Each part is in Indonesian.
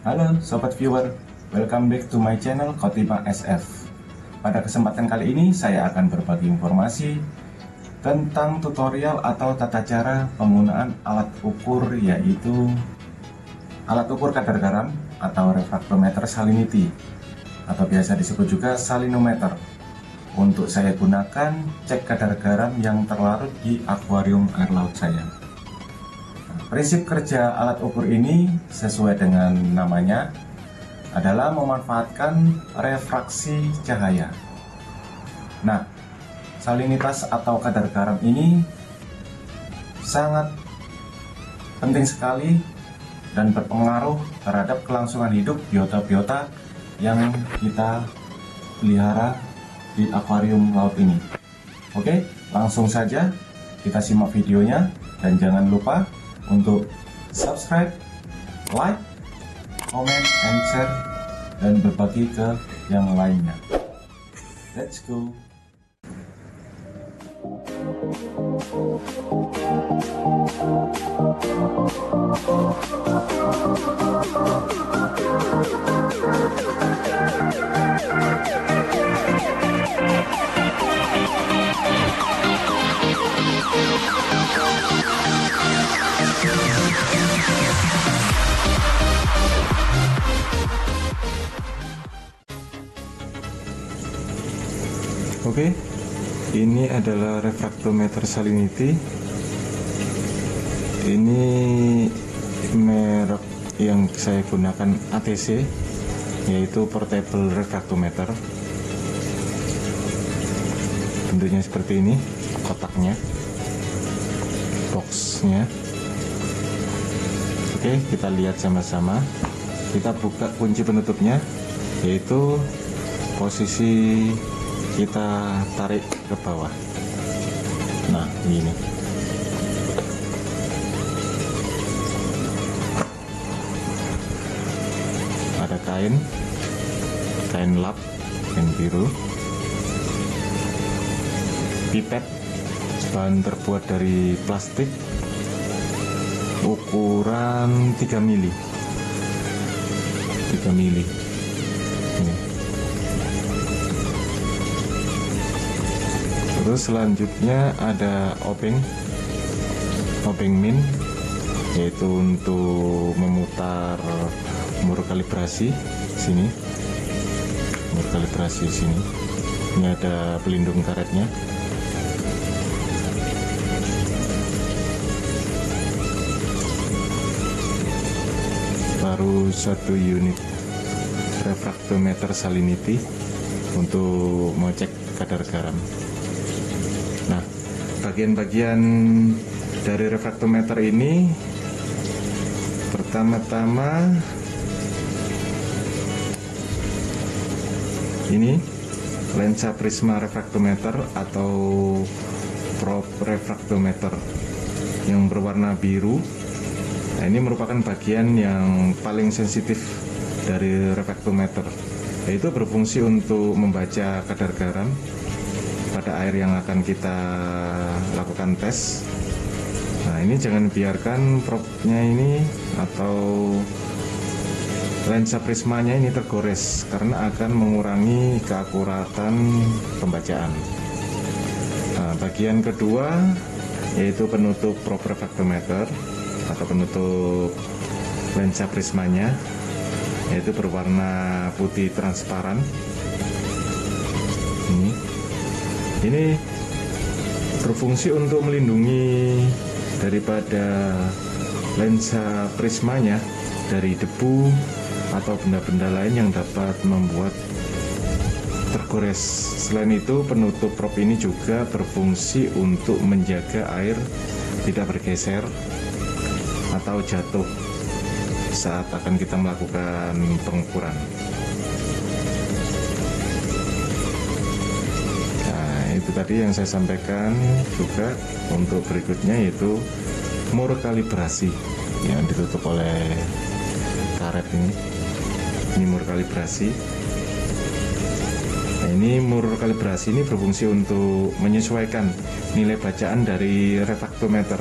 Halo Sobat Viewer, welcome back to my channel Khotimah SF. Pada kesempatan kali ini saya akan berbagi informasi tentang tutorial atau tata cara penggunaan alat ukur, yaitu alat ukur kadar garam atau refraktometer salinity, atau biasa disebut juga salinometer, untuk saya gunakan cek kadar garam yang terlarut di akuarium air laut saya. Prinsip kerja alat ukur ini sesuai dengan namanya adalah memanfaatkan refraksi cahaya. Nah, salinitas atau kadar garam ini sangat penting sekali dan berpengaruh terhadap kelangsungan hidup biota-biota yang kita pelihara di akuarium laut ini. Oke, langsung saja kita simak videonya, dan jangan lupa untuk subscribe, like, comment, and share, dan berbagi ke yang lainnya. Let's go. Oke, ini adalah refraktometer salinity. Ini merek yang saya gunakan ATC, yaitu portable refraktometer. Bentuknya seperti ini, kotaknya, boxnya. Oke, kita lihat sama-sama. Kita buka kunci penutupnya, yaitu posisi kita tarik ke bawah. Nah, ini ada kain lap yang biru, pipet bahan terbuat dari plastik ukuran 3 mili. Ini. Terus selanjutnya ada obeng min, yaitu untuk memutar umur kalibrasi sini. Ini ada pelindung karetnya. Baru satu unit refraktometer salinity untuk mengecek kadar garam. Nah, bagian-bagian dari refraktometer ini, pertama-tama ini lensa prisma refraktometer atau probe refraktometer yang berwarna biru. Nah, ini merupakan bagian yang paling sensitif dari refraktometer, yaitu berfungsi untuk membaca kadar garam pada air yang akan kita lakukan tes. Nah, ini jangan biarkan probe-nya ini atau lensa prismanya ini tergores, karena akan mengurangi keakuratan pembacaan. Nah, bagian kedua yaitu penutup probe refraktometer atau penutup lensa prismanya, yaitu berwarna putih transparan. Ini berfungsi untuk melindungi daripada lensa prismanya dari debu atau benda-benda lain yang dapat membuat tergores. Selain itu, penutup probe ini juga berfungsi untuk menjaga air tidak bergeser atau jatuh saat akan kita melakukan pengukuran. Itu tadi yang saya sampaikan. Juga untuk berikutnya yaitu mur kalibrasi yang ditutup oleh karet ini. Ini mur kalibrasi. Nah, ini mur kalibrasi ini berfungsi untuk menyesuaikan nilai bacaan dari refraktometer.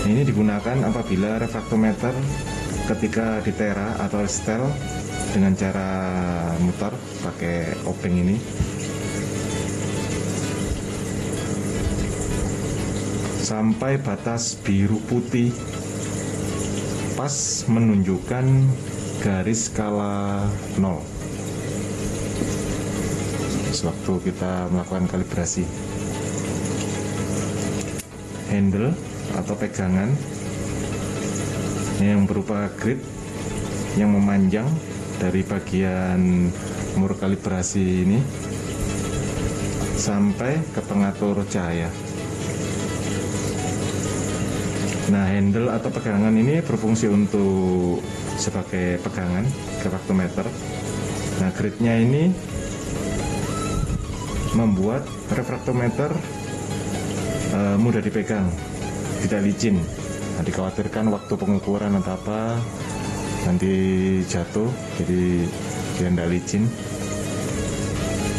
Ini digunakan apabila refraktometer ketika ditera atau setel dengan cara mutar pakai obeng ini. Sampai batas biru putih pas menunjukkan garis skala 0 sewaktu kita melakukan kalibrasi. Handle atau pegangan yang berupa grid yang memanjang dari bagian mur kalibrasi ini sampai ke pengatur cahaya. Nah, handle atau pegangan ini berfungsi untuk sebagai pegangan refraktometer. Nah, gridnya ini membuat refraktometer mudah dipegang, tidak licin. Nah, dikhawatirkan waktu pengukuran atau apa nanti jatuh, jadi dia tidak licin.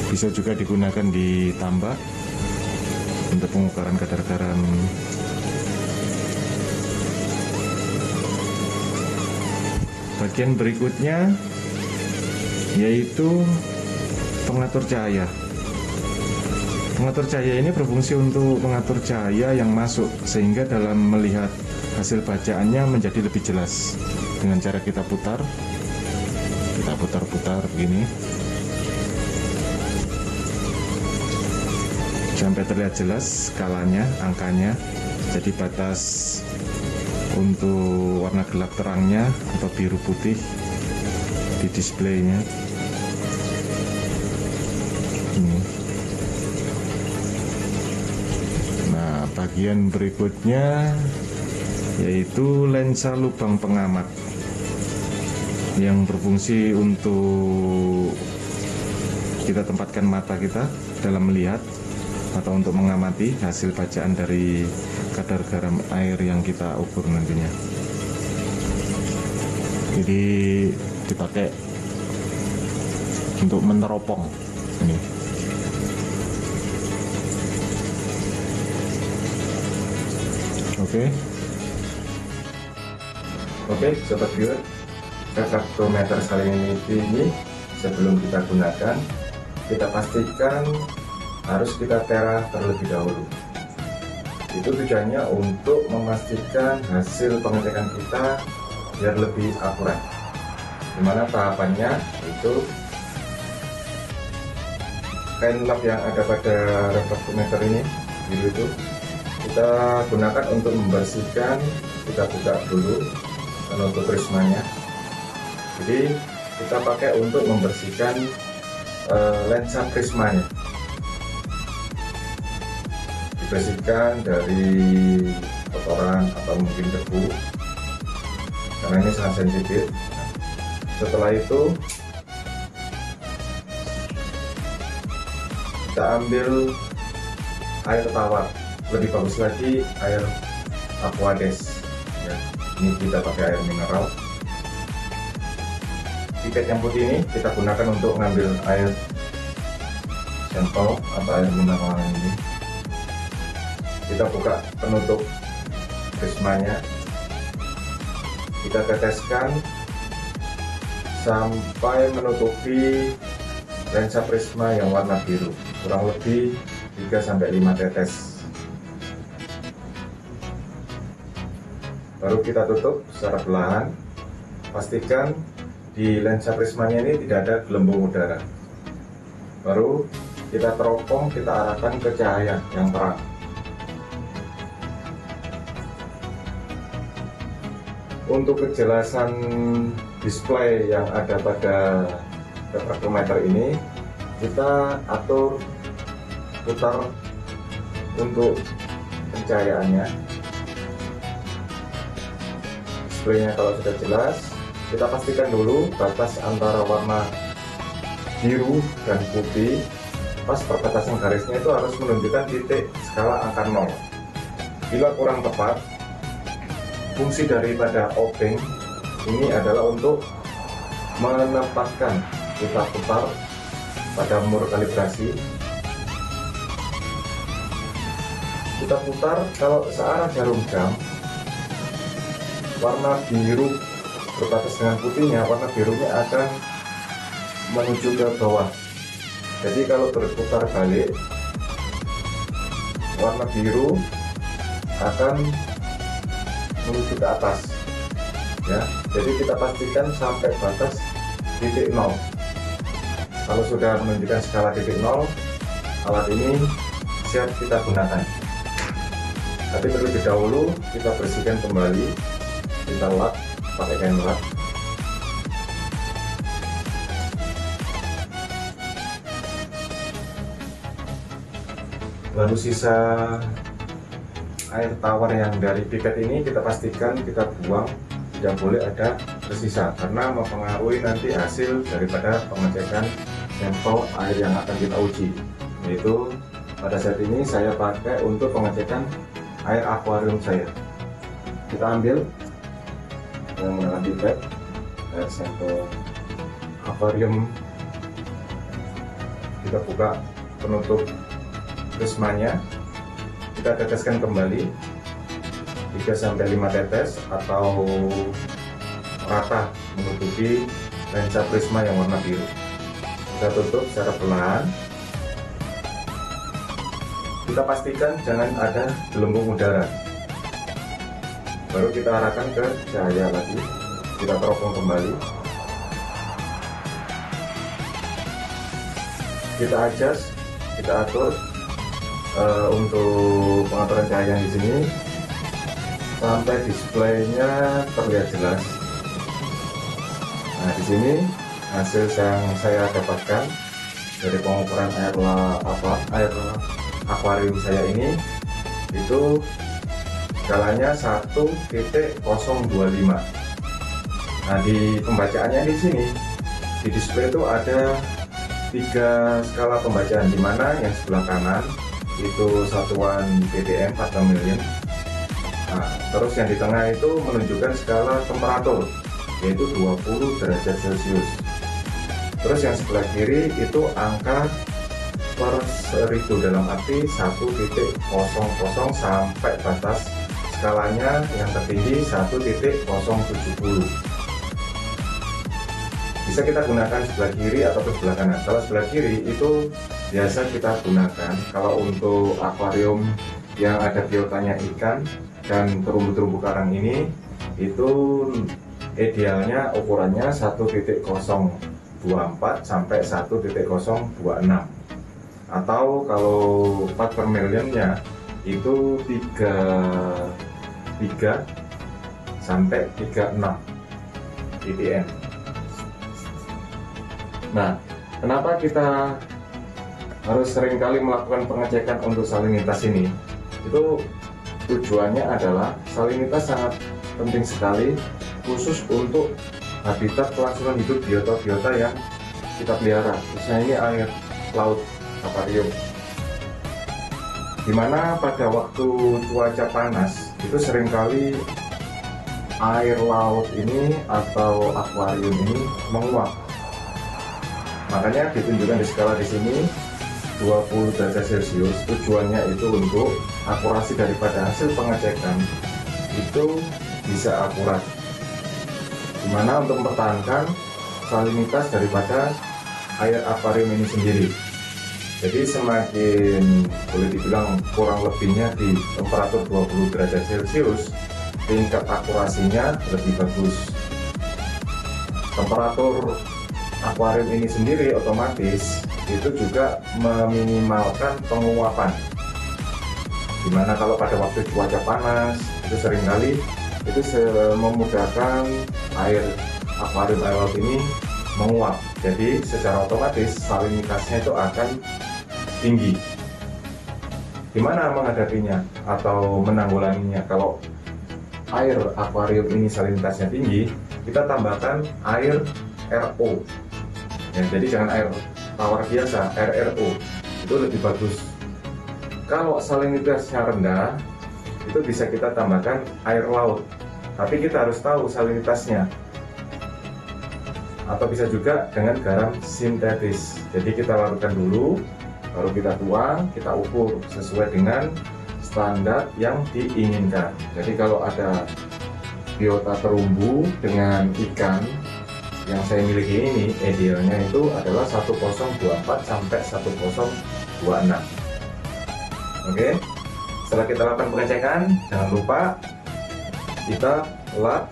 Bisa juga digunakan di tambak untuk pengukuran kadar garam. Bagian berikutnya yaitu pengatur cahaya. Pengatur cahaya ini berfungsi untuk mengatur cahaya yang masuk sehingga dalam melihat hasil bacaannya menjadi lebih jelas. Dengan cara kita putar begini sampai terlihat jelas skalanya, angkanya. Jadi batas untuk warna gelap terangnya atau biru putih di displaynya ini. Nah, bagian berikutnya yaitu lensa lubang pengamat yang berfungsi untuk kita tempatkan mata kita dalam melihat atau untuk mengamati hasil bacaan dari kadar garam air yang kita ukur nantinya. Jadi dipakai untuk meneropong ini. Oke, sobat viewer, refraktometer salinity ini sebelum kita gunakan, kita pastikan harus kita tera terlebih dahulu. Itu tujuannya untuk memastikan hasil pengecekan kita biar lebih akurat. Dimana tahapannya itu kain lap yang ada pada refraktometer ini biru itu kita gunakan untuk membersihkan. Kita buka dulu penutup prismanya. Jadi kita pakai untuk membersihkan lensa prismanya, dibersihkan dari kotoran atau mungkin debu karena ini sangat sensitif. Setelah itu kita ambil air tawar, lebih bagus lagi air Aquades ya. Ini kita pakai air mineral. Pipet yang putih ini kita gunakan untuk mengambil air sampel atau air mineral ini. Kita buka penutup prismanya, kita teteskan sampai menutupi lensa prisma yang warna biru, kurang lebih 3-5 tetes. Baru kita tutup secara perlahan. Pastikan di lensa prismanya ini tidak ada gelembung udara. Baru kita teropong, kita arahkan ke cahaya yang terang. Untuk kejelasan display yang ada pada refraktometer ini, kita atur putar untuk pencahayaannya. Displaynya kalau sudah jelas, kita pastikan dulu batas antara warna biru dan putih. Pas perbatasan garisnya itu harus menunjukkan titik skala angka 0. Bila kurang tepat, fungsi daripada obeng ini adalah untuk menempatkan, kita putar pada mur kalibrasi. Kita putar kalau searah jarum jam, warna biru berbatas dengan putihnya, warna birunya akan menuju ke bawah. Jadi kalau berputar balik, warna biru akan menuju ke atas ya. Jadi kita pastikan sampai batas titik 0. Kalau sudah menunjukkan skala titik 0, alat ini siap kita gunakan. Tapi terlebih dahulu kita bersihkan kembali, kita lap pakai kain lap. Lalu sisa air tawar yang dari pipet ini kita pastikan kita buang, tidak boleh ada tersisa karena mempengaruhi nanti hasil daripada pengecekan sampel air yang akan kita uji. Yaitu pada saat ini saya pakai untuk pengecekan air akuarium saya. Kita ambil yang menggunakan pipet air sampel akuarium, kita buka penutup prismanya, kita teteskan kembali 3-5 tetes atau rata menutupi lensa prisma yang warna biru. Kita tutup secara pelan. Kita pastikan jangan ada gelembung udara. Baru kita arahkan ke cahaya lagi, kita teropong kembali. Kita adjust, kita atur untuk pengaturan cahaya di sini sampai displaynya terlihat jelas. Nah, di sini hasil yang saya dapatkan dari pengukuran air akuarium saya ini itu skalanya 1.025. Nah, di pembacaannya di sini di display itu ada 3 skala pembacaan, di mana yang sebelah kanan itu satuan ppm per million. Nah, terus yang di tengah itu menunjukkan skala temperatur, yaitu 20 derajat Celcius. Terus yang sebelah kiri itu angka per 1000, dalam arti 1.00 sampai batas skalanya yang tertinggi 1.070. Bisa kita gunakan sebelah kiri ataupun sebelah kanan. Kalau sebelah kiri itu biasa kita gunakan kalau untuk akuarium yang ada biotanya ikan dan terumbu-terumbu karang ini, itu idealnya ukurannya 1.024 sampai 1.026, atau kalau part per millionnya itu 3 sampai 36 ppm. Nah, kenapa kita harus seringkali melakukan pengecekan untuk salinitas ini? Itu tujuannya adalah salinitas sangat penting sekali, khusus untuk habitat kelangsungan hidup biota-biota yang kita pelihara. Misalnya ini air laut akuarium, dimana pada waktu cuaca panas itu seringkali air laut ini atau akuarium ini menguap. Makanya ditunjukkan di skala di sini 20 derajat Celcius. Tujuannya itu untuk akurasi daripada hasil pengecekan itu bisa akurat, dimana untuk mempertahankan salinitas daripada air akuarium ini sendiri. Jadi semakin boleh dibilang kurang lebihnya di temperatur 20 derajat Celcius, tingkat akurasinya lebih bagus. Temperatur akuarium ini sendiri otomatis itu juga meminimalkan penguapan, dimana kalau pada waktu cuaca panas itu seringkali itu memudahkan air akuarium air laut ini menguap. Jadi secara otomatis salinitasnya itu akan tinggi. Gimana menghadapinya atau menanggulanginya? Kalau air akuarium ini salinitasnya tinggi, kita tambahkan air RO. Ya, jadi jangan air tawar biasa, air RO itu lebih bagus. Kalau salinitasnya rendah, itu bisa kita tambahkan air laut, tapi kita harus tahu salinitasnya. Atau bisa juga dengan garam sintetis. Jadi kita larutkan dulu, baru kita tuang, kita ukur sesuai dengan standar yang diinginkan. Jadi kalau ada biota terumbu dengan ikan yang saya miliki ini, idealnya itu adalah 1024 sampai 1026. Oke, setelah kita lakukan pengecekan, jangan lupa kita lap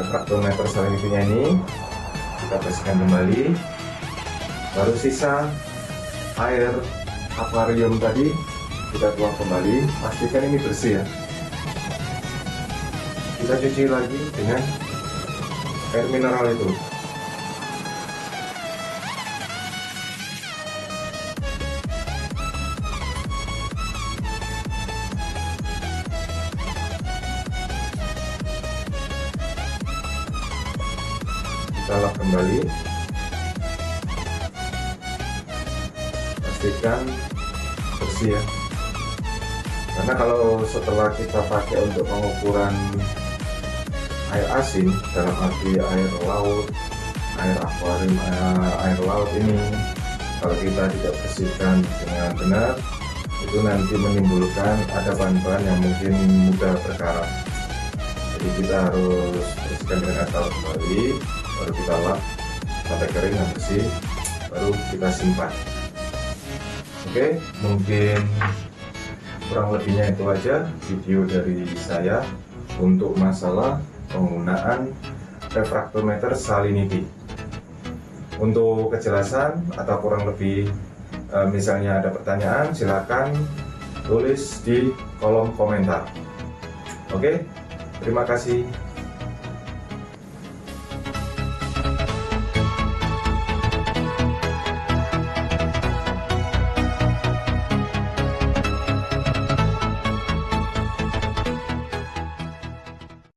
refraktometer salinitinya ini, kita bersihkan kembali. Baru sisa air akuarium tadi kita tuang kembali, pastikan ini bersih ya. Kita cuci lagi dengan air mineral itu. Kita lap kembali, pastikan bersih ya. Karena kalau setelah kita pakai untuk pengukuran air asin, dalam arti air laut, air akuarium, air laut ini, kalau kita tidak bersihkan dengan benar, itu nanti menimbulkan ada bahan-bahan yang mungkin mudah berkarat. Jadi kita harus bersihkan dengan air laut kembali, baru kita lap sampai kering dan bersih, baru kita simpan. Oke, mungkin kurang lebihnya itu aja video dari saya untuk masalah penggunaan refraktometer salinity. Untuk kejelasan atau kurang lebih misalnya ada pertanyaan, silakan tulis di kolom komentar. Oke, terima kasih.